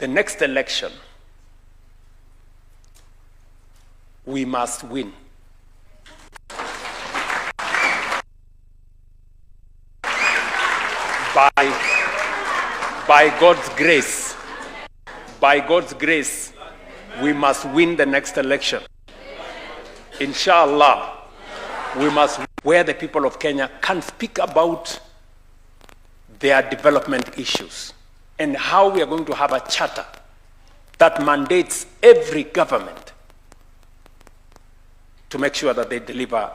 The next election, we must win. By God's grace, we must win the next election. Inshallah, we must, where the people of Kenya can speak about their development issues and how we are going to have a charter that mandates every government to make sure that they deliver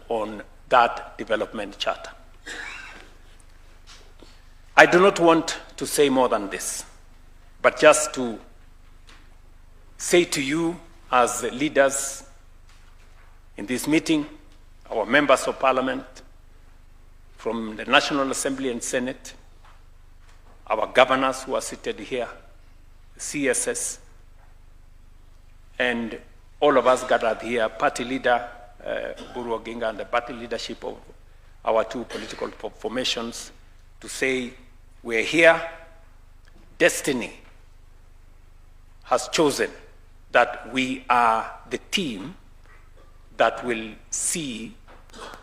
on that development charter. I do not want to say more than this, but just to say to you as the leaders in this meeting, our members of parliament from the National Assembly and Senate, our governors who are seated here, CSS, and all of us gathered here, party leader, Buru Oginga, and the party leadership of our two political formations, to say we're here. Destiny has chosen that we are the team that will see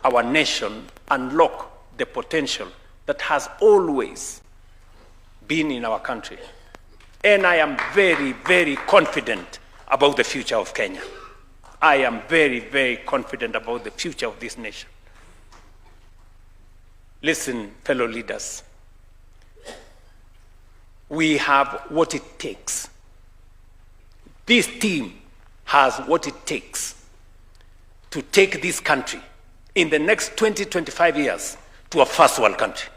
our nation unlock the potential that has always been in our country. And I am very, very confident about the future of Kenya. I am very, very confident about the future of this nation. Listen, fellow leaders, we have what it takes. This team has what it takes to take this country in the next 20, 25 years to a first world country.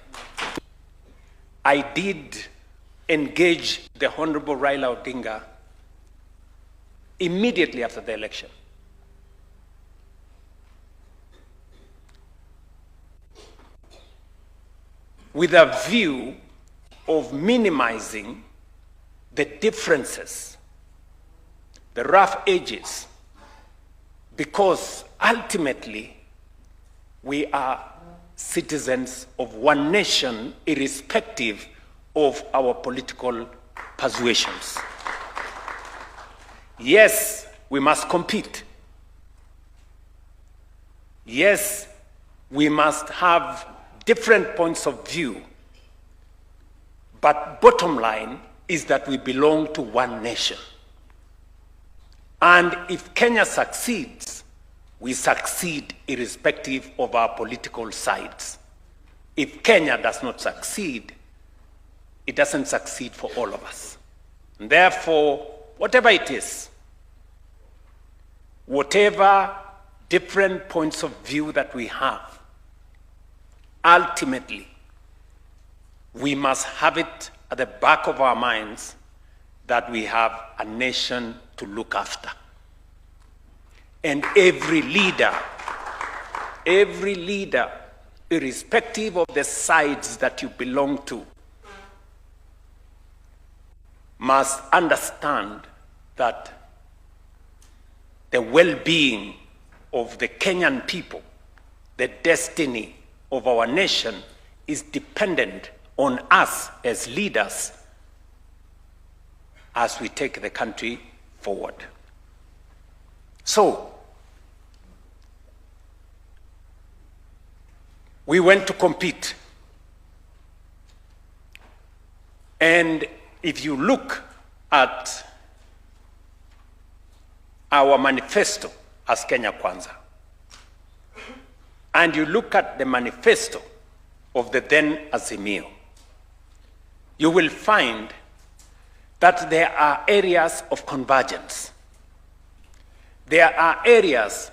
I did engage the Honorable Raila Odinga immediately after the election. With a view of minimizing the differences, the rough edges, because ultimately we are citizens of one nation irrespective of our political persuasions. Yes, we must compete. Yes, we must have different points of view. But bottom line is that we belong to one nation. And if Kenya succeeds, we succeed irrespective of our political sides. If Kenya does not succeed, it doesn't succeed for all of us. And therefore, whatever it is, whatever different points of view that we have, ultimately, we must have it at the back of our minds that we have a nation to look after. And every leader, irrespective of the sides that you belong to, must understand that the well-being of the Kenyan people, the destiny of our nation, is dependent on us as leaders as we take the country forward. So, we went to compete. And if you look at our manifesto as Kenya Kwanza, and you look at the manifesto of the then Azimio, you will find that there are areas of convergence. There are areas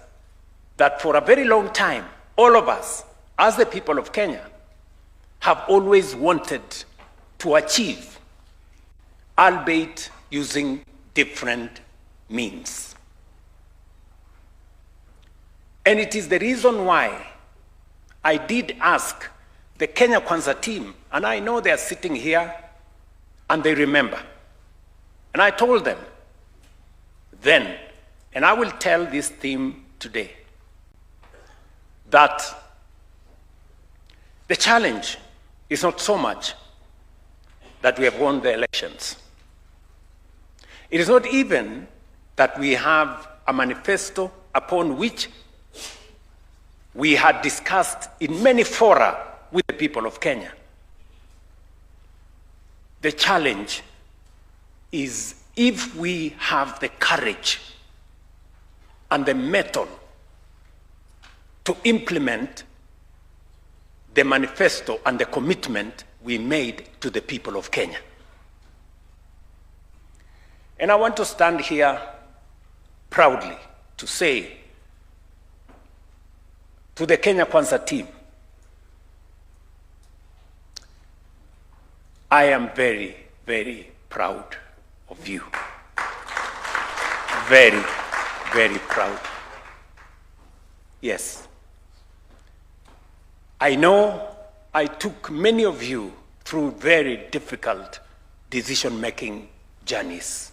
that for a very long time, all of us, as the people of Kenya, have always wanted to achieve, albeit using different means. And it is the reason why I did ask the Kenya Kwanza team, and I know they are sitting here and they remember. And I told them then, and I will tell this team today, that the challenge is not so much that we have won the elections. It is not even that we have a manifesto upon which we had discussed in many fora with the people of Kenya. The challenge is if we have the courage and the mettle to implement the manifesto and the commitment we made to the people of Kenya. And I want to stand here proudly to say to the Kenya Kwanza team, I am very, very proud of you. Very, very proud. Yes. I know I took many of you through very difficult decision-making journeys.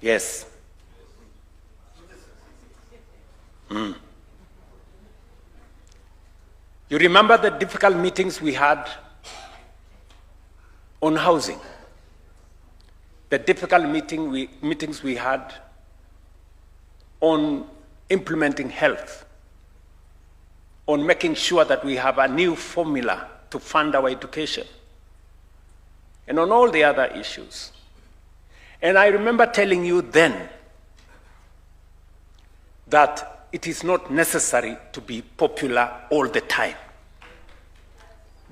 Yes. You remember the difficult meetings we had on housing, the difficult meetings we had on implementing health, on making sure that we have a new formula to fund our education, and on all the other issues. And I remember telling you then that it is not necessary to be popular all the time.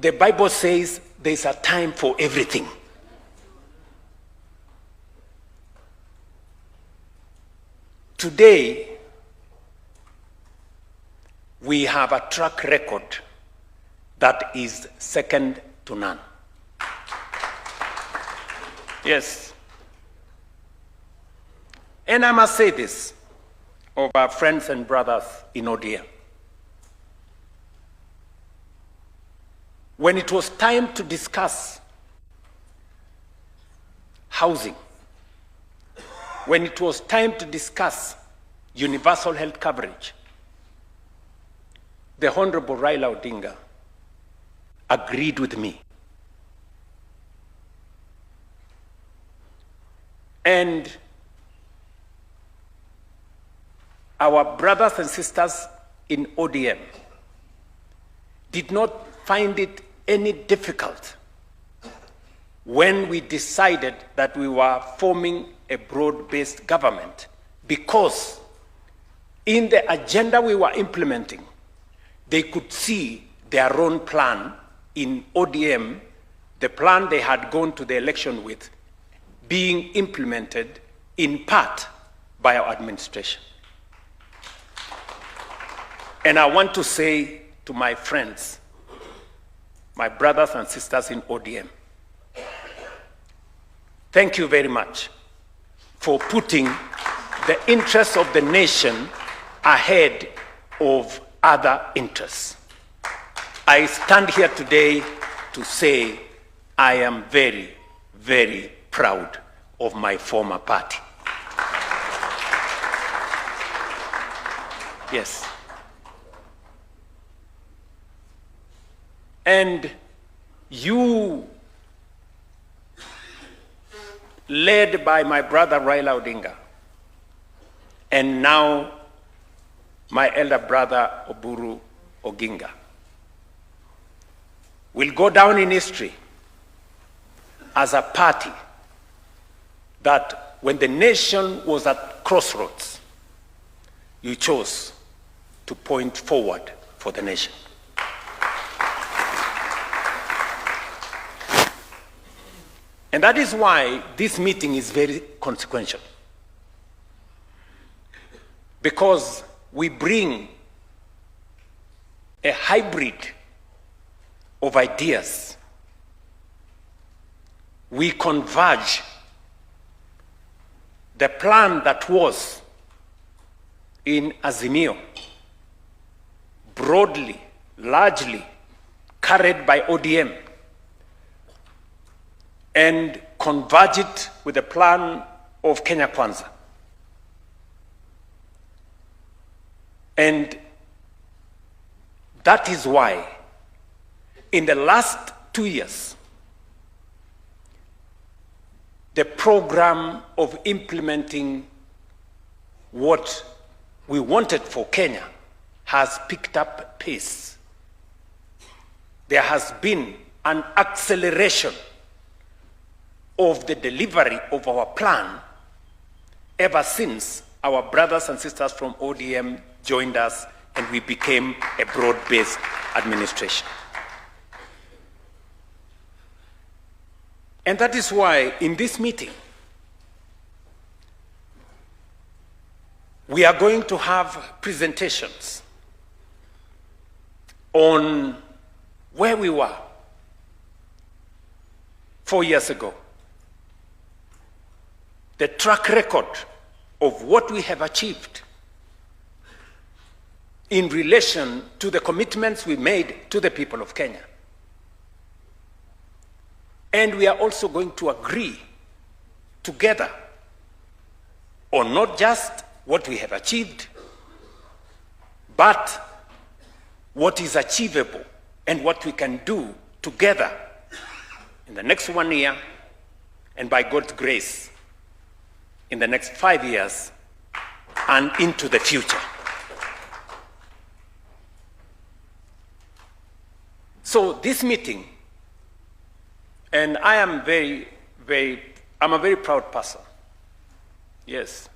The Bible says there's a time for everything. Today, we have a track record that is second to none. Yes. And I must say this of our friends and brothers in ODM. When it was time to discuss housing, when it was time to discuss universal health coverage, the Honorable Raila Odinga agreed with me. And our brothers and sisters in ODM did not find it any difficult when we decided that we were forming a broad-based government, because in the agenda we were implementing, they could see their own plan in ODM, the plan they had gone to the election with, being implemented in part by our administration. And I want to say to my friends, my brothers and sisters in ODM, thank you very much for putting the interests of the nation ahead of other interests. I stand here today to say I am very, very proud of my former party. Yes. And you, led by my brother Raila Odinga, and now my elder brother Oburu Oginga, will go down in history as a party that when the nation was at crossroads, you chose to point forward for the nation. And that is why this meeting is very consequential. Because we bring a hybrid of ideas. We converge. The plan that was in Azimio, broadly, largely carried by ODM, and converge it with the plan of Kenya Kwanza. And that is why in the last 2 years, the program of implementing what we wanted for Kenya has picked up pace. There has been an acceleration of the delivery of our plan ever since our brothers and sisters from ODM joined us and we became a broad-based administration. And that is why in this meeting, we are going to have presentations on where we were 4 years ago, the track record of what we have achieved in relation to the commitments we made to the people of Kenya. And we are also going to agree together on not just what we have achieved, but what is achievable and what we can do together in the next 1 year, and by God's grace, in the next 5 years and into the future. So this meeting, and I am I'm a very proud person, yes,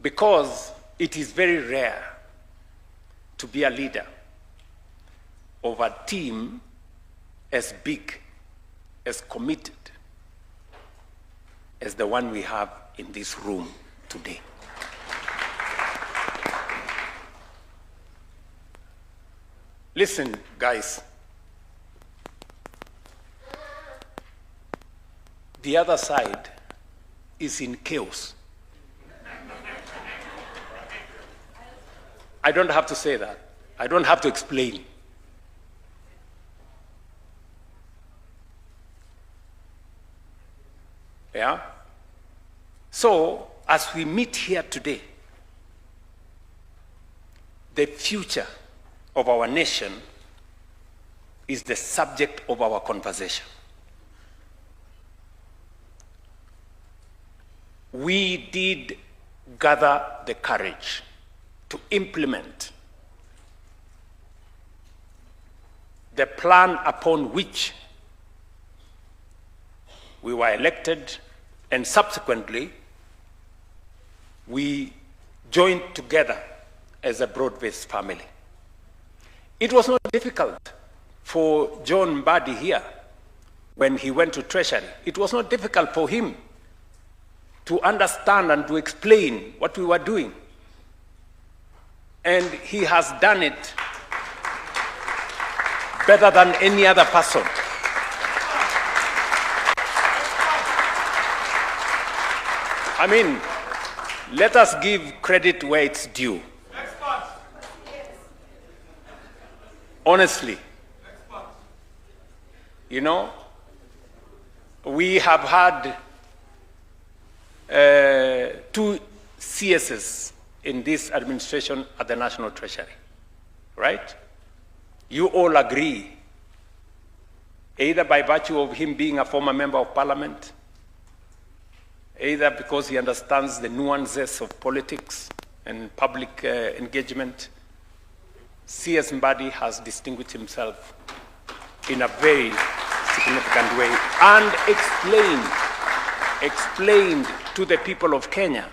because it is very rare to be a leader of a team as big, as committed as the one we have in this room today. Listen, guys. The other side is in chaos. I don't have to say that. I don't have to explain. Yeah? So, as we meet here today, the future of our nation is the subject of our conversation. We did gather the courage to implement the plan upon which we were elected, and subsequently we joined together as a broad-based family. It was not difficult for John Mbadi here when he went to Treasury. It was not difficult for him to understand and to explain what we were doing. And he has done it better than any other person. I mean, let us give credit where it's due. Honestly. You know, we have had 2 CSs in this administration at the National Treasury, right? You all agree, either by virtue of him being a former member of parliament, either because he understands the nuances of politics and public engagement. CS Mbadi has distinguished himself in a very significant way and explained to the people of Kenya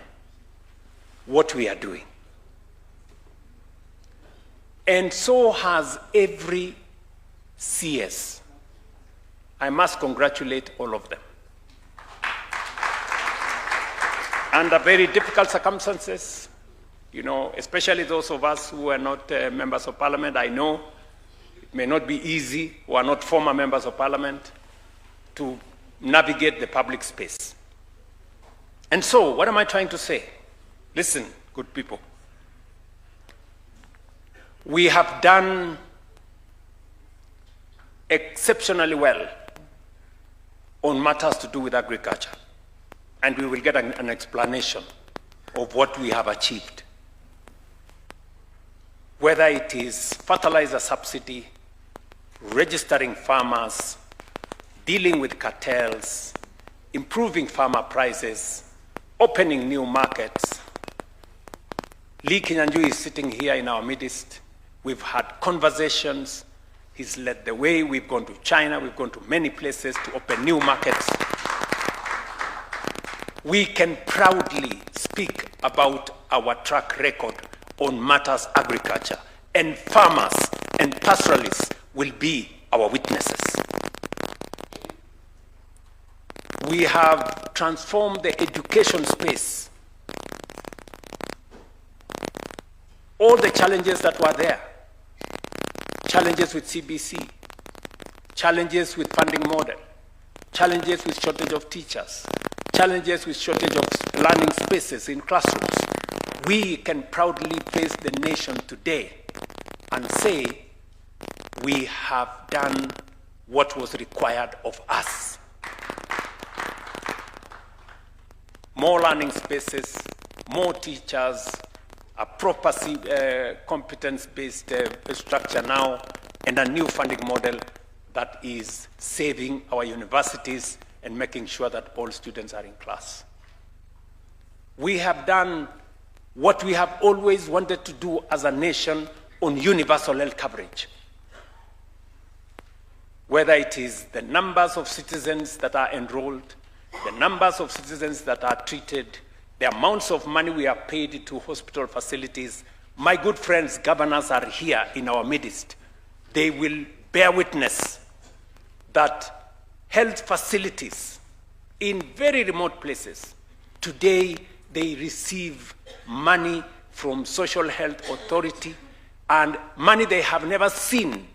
what we are doing. And so has every CS. I must congratulate all of them. Under very difficult circumstances, you know, especially those of us who are not members of parliament, I know it may not be easy, who are not former members of parliament, to navigate the public space. And so, what am I trying to say? Listen, good people. We have done exceptionally well on matters to do with agriculture. And we will get an explanation of what we have achieved. Whether it is fertilizer subsidy, registering farmers, dealing with cartels, improving farmer prices, opening new markets. Lee Kinyanjui is sitting here in our midst. We've had conversations. He's led the way. We've gone to China. We've gone to many places to open new markets. We can proudly speak about our track record on matters agriculture, and farmers and pastoralists will be our witnesses. We have transformed the education space. All the challenges that were there, challenges with CBC, challenges with funding model, challenges with shortage of teachers, challenges with shortage of learning spaces in classrooms, we can proudly face the nation today and say we have done what was required of us. More learning spaces, more teachers, a proper competence-based structure now, and a new funding model that is saving our universities and making sure that all students are in class. We have done what we have always wanted to do as a nation on universal health coverage. Whether it is the numbers of citizens that are enrolled, the numbers of citizens that are treated, the amounts of money we are paid to hospital facilities. My good friends, governors are here in our midst. They will bear witness that health facilities in very remote places, today they receive money from Social Health Authority and money they have never seen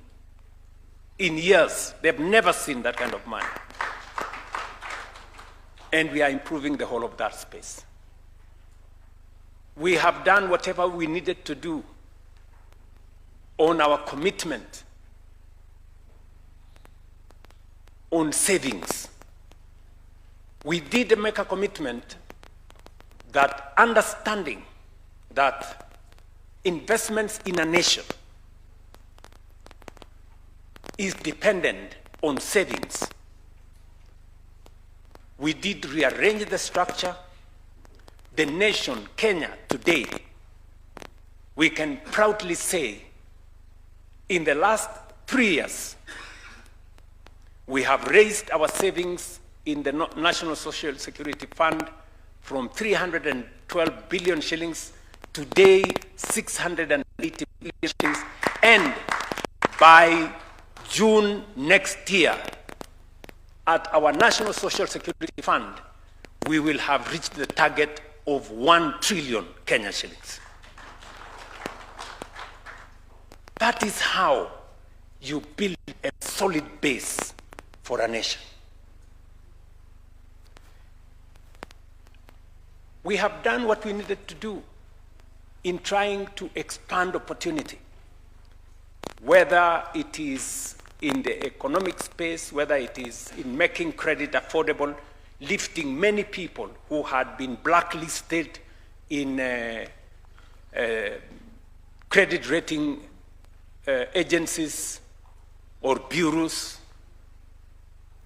in years. They've never seen that kind of money. And we are improving the whole of that space. We have done whatever we needed to do on our commitment on savings. We did make a commitment that understanding that investments in a nation is dependent on savings. We did rearrange the structure. The nation, Kenya, today, we can proudly say, in the last 3 years, we have raised our savings in the National Social Security Fund from 312 billion shillings, today 680 billion shillings, and by June next year, at our National Social Security Fund, we will have reached the target of 1 trillion Kenya shillings. That is how you build a solid base for a nation. We have done what we needed to do in trying to expand opportunity, whether it is in the economic space, whether it is in making credit affordable, lifting many people who had been blacklisted in credit rating agencies or bureaus.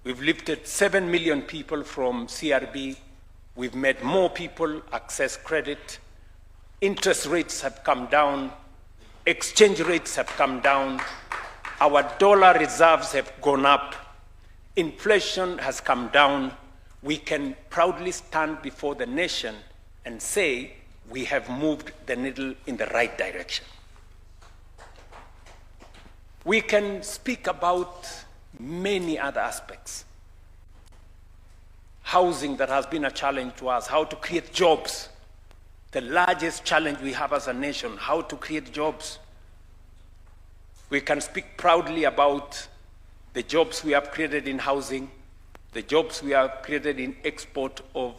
We've lifted 7 million people from CRB. We've made more people access credit. Interest rates have come down. Exchange rates have come down. Our dollar reserves have gone up. Inflation has come down. We can proudly stand before the nation and say we have moved the needle in the right direction. We can speak about many other aspects. Housing that has been a challenge to us, how to create jobs. The largest challenge we have as a nation, how to create jobs. We can speak proudly about the jobs we have created in housing, the jobs we have created in export of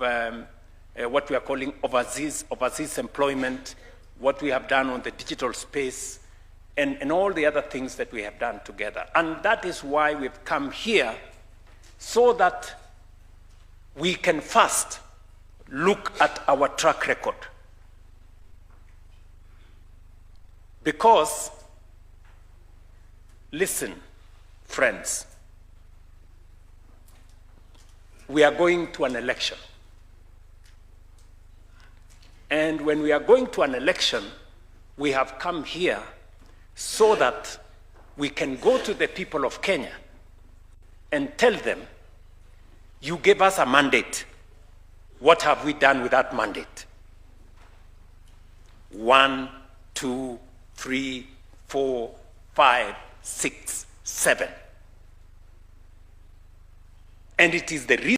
what we are calling overseas employment, what we have done on the digital space, and all the other things that we have done together. And that is why we've come here, so that we can first look at our track record. Because, listen, friends, we are going to an election. And when we are going to an election, we have come here so that we can go to the people of Kenya and tell them, you gave us a mandate. What have we done with that mandate? 1, 2, 3, 4, 5, 6, 7. And it is the reason